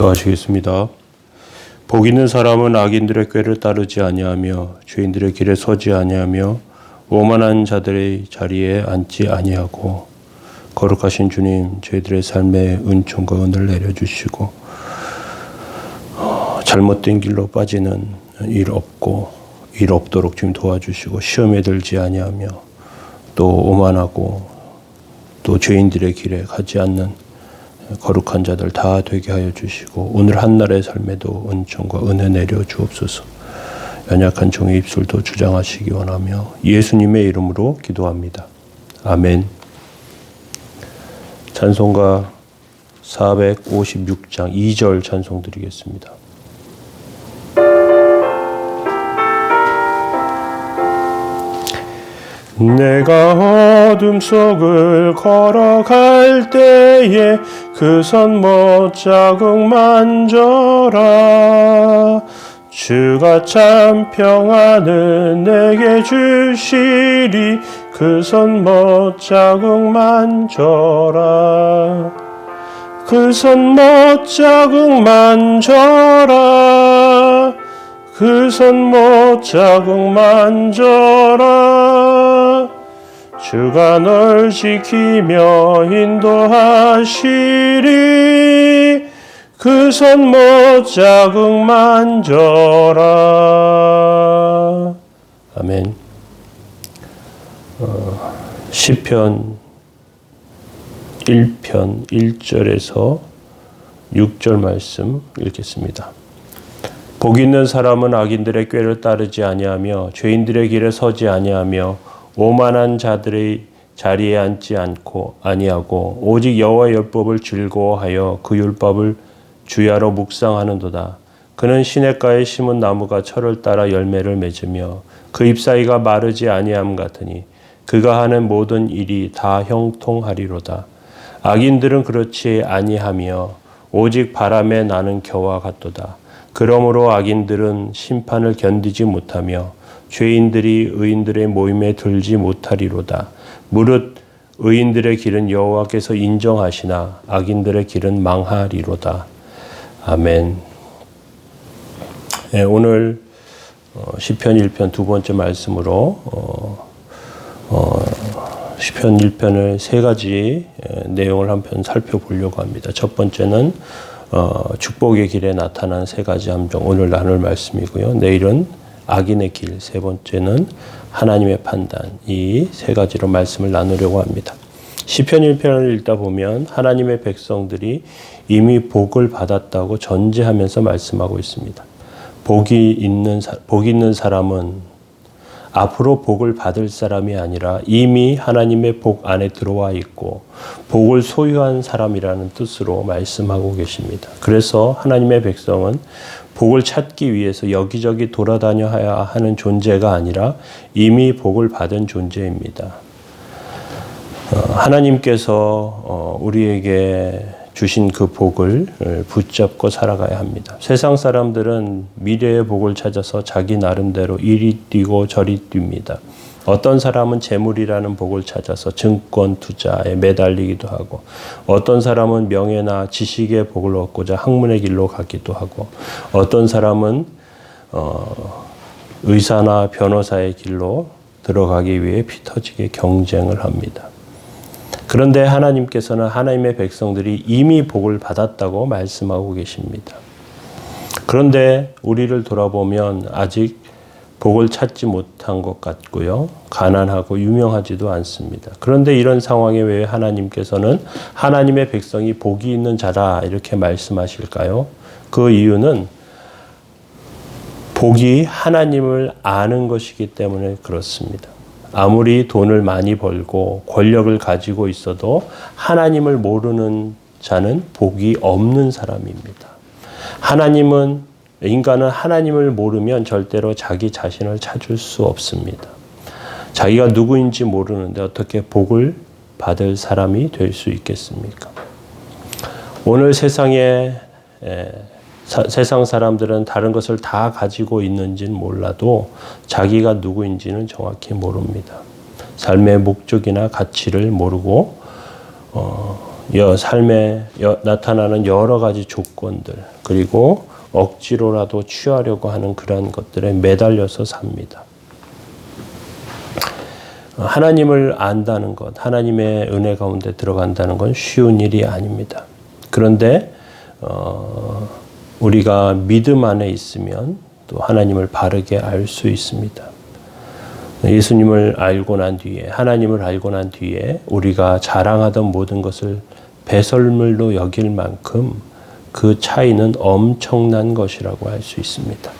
기도하시겠습니다. 복 있는 사람은 악인들의 꾀를 따르지 아니하며 죄인들의 길에 서지 아니하며 오만한 자들의 자리에 앉지 아니하고, 거룩하신 주님, 저희들의 삶에 은총과 은혜를 내려주시고 잘못된 길로 빠지는 일 없도록 좀 도와주시고, 시험에 들지 아니하며 또 오만하고 또 죄인들의 길에 가지 않는 거룩한 자들 다 되게 하여 주시고, 오늘 한날의 삶에도 은총과 은혜 내려 주옵소서. 연약한 종의 입술도 주장하시기 원하며 예수님의 이름으로 기도합니다. 아멘. 찬송가 456장 2절 찬송 드리겠습니다. 내가 어둠 속을 걸어갈 때에 그 손 못자국 만져라. 주가 참 평안을 내게 주시리. 그 손 못자국 만져라. 그 손 못자국 만져라. 그 손 못자국 만져라. 주가 널 지키며 인도하시리. 그 손 못자국 만져라. 아멘. 시편 1편 1절에서 6절 말씀 읽겠습니다. 복 있는 사람은 악인들의 꾀를 따르지 아니하며 죄인들의 길에 서지 아니하며 오만한 자들의 자리에 앉지 아니하고 오직 여호와의 율법을 즐거워하여 그 율법을 주야로 묵상하는도다. 그는 시냇가에 심은 나무가 철을 따라 열매를 맺으며 그 잎사귀가 마르지 아니함 같으니 그가 하는 모든 일이 다 형통하리로다. 악인들은 그렇지 아니하며 오직 바람에 나는 겨와 같도다. 그러므로 악인들은 심판을 견디지 못하며 죄인들이 의인들의 모임에 들지 못하리로다. 무릇 의인들의 길은 여호와께서 인정하시나 악인들의 길은 망하리로다. 아멘. 네, 오늘 시편 1편 두 번째 말씀으로 시편 1편을 세 가지 내용을 한편 살펴보려고 합니다. 첫 번째는 축복의 길에 나타난 세 가지 함정, 오늘 나눌 말씀이고요. 내일은 악인의 길, 세 번째는 하나님의 판단, 이 세 가지로 말씀을 나누려고 합니다. 시편 1편을 읽다 보면 하나님의 백성들이 이미 복을 받았다고 전제하면서 말씀하고 있습니다. 복 있는 사람은 앞으로 복을 받을 사람이 아니라 이미 하나님의 복 안에 들어와 있고 복을 소유한 사람이라는 뜻으로 말씀하고 계십니다. 그래서 하나님의 백성은 복을 찾기 위해서 여기저기 돌아다녀야 하는 존재가 아니라 이미 복을 받은 존재입니다. 하나님께서 우리에게 주신 그 복을 붙잡고 살아가야 합니다. 세상 사람들은 미래의 복을 찾아서 자기 나름대로 이리 뛰고 저리 뜁니다. 어떤 사람은 재물이라는 복을 찾아서 증권 투자에 매달리기도 하고, 어떤 사람은 명예나 지식의 복을 얻고자 학문의 길로 가기도 하고, 어떤 사람은 의사나 변호사의 길로 들어가기 위해 피터지게 경쟁을 합니다. 그런데 하나님께서는 하나님의 백성들이 이미 복을 받았다고 말씀하고 계십니다. 그런데 우리를 돌아보면 아직 복을 찾지 못한 것 같고요. 가난하고 유명하지도 않습니다. 그런데 이런 상황에 왜 하나님께서는 하나님의 백성이 복이 있는 자라 이렇게 말씀하실까요? 그 이유는 복이 하나님을 아는 것이기 때문에 그렇습니다. 아무리 돈을 많이 벌고 권력을 가지고 있어도 하나님을 모르는 자는 복이 없는 사람입니다. 인간은 하나님을 모르면 절대로 자기 자신을 찾을 수 없습니다. 자기가 누구인지 모르는데 어떻게 복을 받을 사람이 될 수 있겠습니까? 오늘 세상 사람들은 다른 것을 다 가지고 있는지는 몰라도 자기가 누구인지는 정확히 모릅니다. 삶의 목적이나 가치를 모르고 삶에 나타나는 여러 가지 조건들, 그리고 억지로라도 취하려고 하는 그러한 것들에 매달려서 삽니다. 하나님을 안다는 것, 하나님의 은혜 가운데 들어간다는 건 쉬운 일이 아닙니다. 그런데 우리가 믿음 안에 있으면 또 하나님을 바르게 알 수 있습니다. 예수님을 알고 난 뒤에, 하나님을 알고 난 뒤에 우리가 자랑하던 모든 것을 배설물로 여길 만큼 그 차이는 엄청난 것이라고 할 수 있습니다.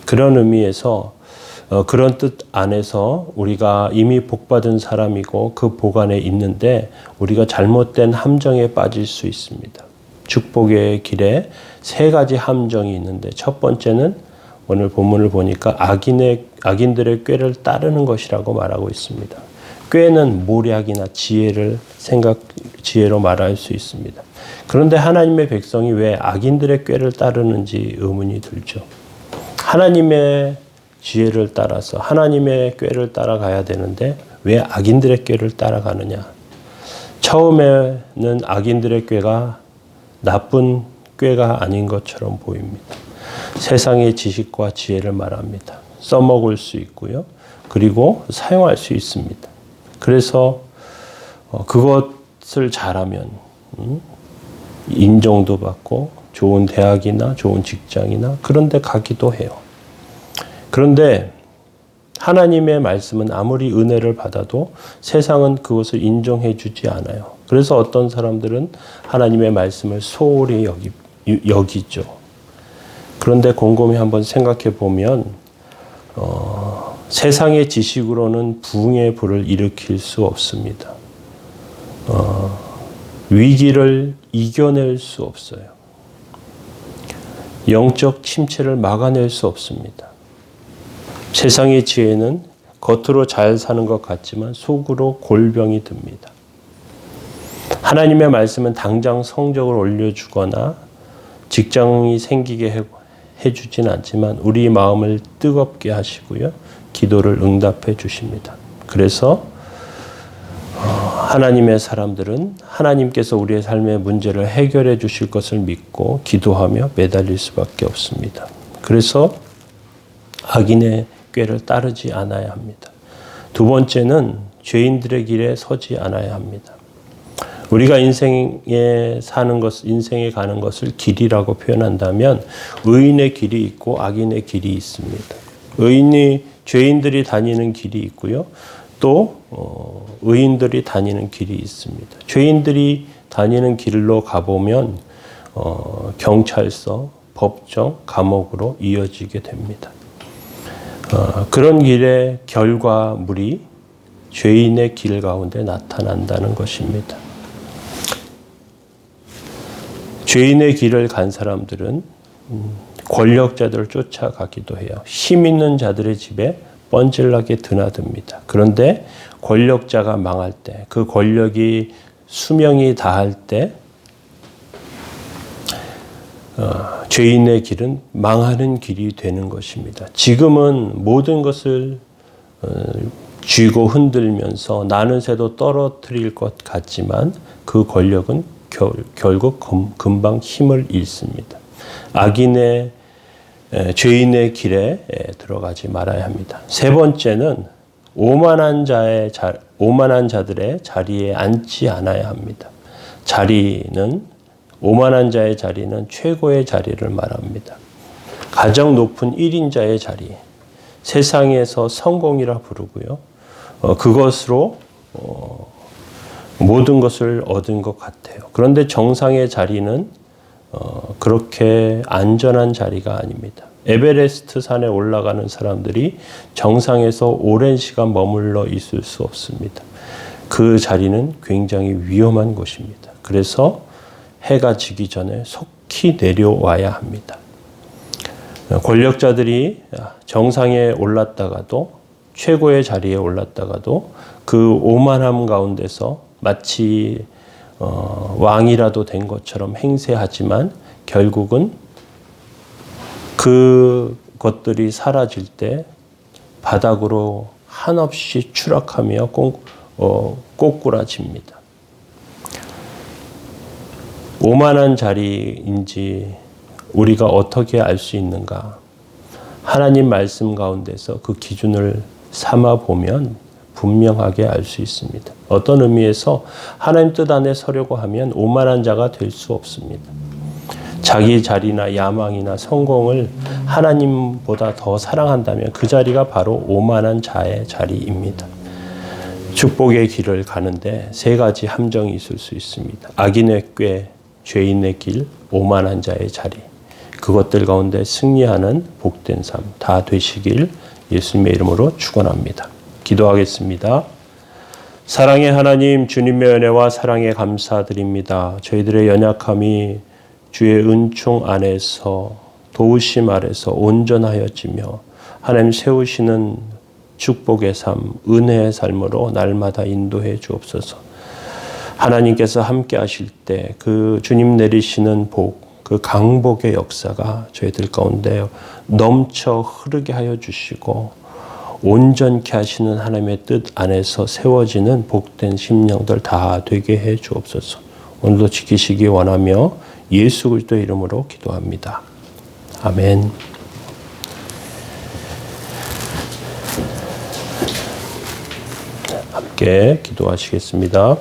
그런 의미에서 그런 뜻 안에서 우리가 이미 복받은 사람이고 그 복 안에 있는데 우리가 잘못된 함정에 빠질 수 있습니다. 축복의 길에 세 가지 함정이 있는데 첫 번째는 오늘 본문을 보니까 악인들의 꾀를 따르는 것이라고 말하고 있습니다. 꾀는 모략이나 지혜로 말할 수 있습니다. 그런데 하나님의 백성이 왜 악인들의 꾀를 따르는지 의문이 들죠. 하나님의 지혜를 따라서 하나님의 꾀를 따라가야 되는데 왜 악인들의 꾀를 따라가느냐. 처음에는 악인들의 꾀가 나쁜 꾀가 아닌 것처럼 보입니다. 세상의 지식과 지혜를 말합니다. 써먹을 수 있고요. 그리고 사용할 수 있습니다. 그래서 그것을 잘하면 인정도 받고 좋은 대학이나 좋은 직장이나 그런 데 가기도 해요. 그런데 하나님의 말씀은 아무리 은혜를 받아도 세상은 그것을 인정해 주지 않아요. 그래서 어떤 사람들은 하나님의 말씀을 소홀히 여기죠. 그런데 곰곰이 한번 생각해 보면 세상의 지식으로는 부흥의 불을 일으킬 수 없습니다. 위기를 이겨낼 수 없어요. 영적 침체를 막아낼 수 없습니다. 세상의 지혜는 겉으로 잘 사는 것 같지만 속으로 골병이 듭니다. 하나님의 말씀은 당장 성적을 올려주거나 직장이 생기게 해주진 않지만 우리 마음을 뜨겁게 하시고요. 기도를 응답해 주십니다. 그래서 하나님의 사람들은 하나님께서 우리의 삶의 문제를 해결해 주실 것을 믿고 기도하며 매달릴 수밖에 없습니다. 그래서 악인의 꾀를 따르지 않아야 합니다. 두 번째는 죄인들의 길에 서지 않아야 합니다. 우리가 인생에 가는 것을 길이라고 표현한다면 의인의 길이 있고 악인의 길이 있습니다. 죄인들이 다니는 길이 있고요. 또 의인들이 다니는 길이 있습니다. 죄인들이 다니는 길로 가보면 경찰서, 법정, 감옥으로 이어지게 됩니다. 그런 길의 결과물이 죄인의 길 가운데 나타난다는 것입니다. 죄인의 길을 간 사람들은 권력자들을 쫓아가기도 해요. 힘 있는 자들의 집에 뻔질나게 드나듭니다. 그런데 권력자가 망할 때, 그 권력이 수명이 다할 때 죄인의 길은 망하는 길이 되는 것입니다. 지금은 모든 것을 쥐고 흔들면서 나는 새도 떨어뜨릴 것 같지만 그 권력은 결국 금방 힘을 잃습니다. 죄인의 길에 들어가지 말아야 합니다. 세 번째는 오만한 자들의 자리에 앉지 않아야 합니다. 오만한 자의 자리는 최고의 자리를 말합니다. 가장 높은 1인자의 자리, 세상에서 성공이라 부르고요. 그것으로 모든 것을 얻은 것 같아요. 그런데 정상의 자리는 그렇게 안전한 자리가 아닙니다. 에베레스트 산에 올라가는 사람들이 정상에서 오랜 시간 머물러 있을 수 없습니다. 그 자리는 굉장히 위험한 곳입니다. 그래서 해가 지기 전에 속히 내려와야 합니다. 권력자들이 정상에 올랐다가도 최고의 자리에 올랐다가도 그 오만함 가운데서 마치 왕이라도 된 것처럼 행세하지만 결국은 그것들이 사라질 때 바닥으로 한없이 추락하며 꼬꾸라집니다. 오만한 자리인지 우리가 어떻게 알 수 있는가? 하나님 말씀 가운데서 그 기준을 삼아 보면 분명하게 알 수 있습니다. 어떤 의미에서 하나님 뜻 안에 서려고 하면 오만한 자가 될 수 없습니다. 자기 자리나 야망이나 성공을 하나님보다 더 사랑한다면 그 자리가 바로 오만한 자의 자리입니다. 축복의 길을 가는데 세 가지 함정이 있을 수 있습니다. 악인의 꾀, 죄인의 길, 오만한 자의 자리. 그것들 가운데 승리하는 복된 삶 다 되시길 예수님의 이름으로 축원합니다. 기도하겠습니다. 사랑의 하나님, 주님의 은혜와 사랑에 감사드립니다. 저희들의 연약함이 주의 은총 안에서 도우심 아래서 온전하여지며 하나님 세우시는 축복의 삶, 은혜의 삶으로 날마다 인도해 주옵소서. 하나님께서 함께 하실 때 그 주님 내리시는 복, 그 강복의 역사가 저희들 가운데 넘쳐 흐르게 하여 주시고 온전케 하시는 하나님의 뜻 안에서 세워지는 복된 심령들 다 되게 해 주옵소서. 오늘도 지키시기 원하며 예수 그리스도의 이름으로 기도합니다. 아멘. 함께 기도하시겠습니다.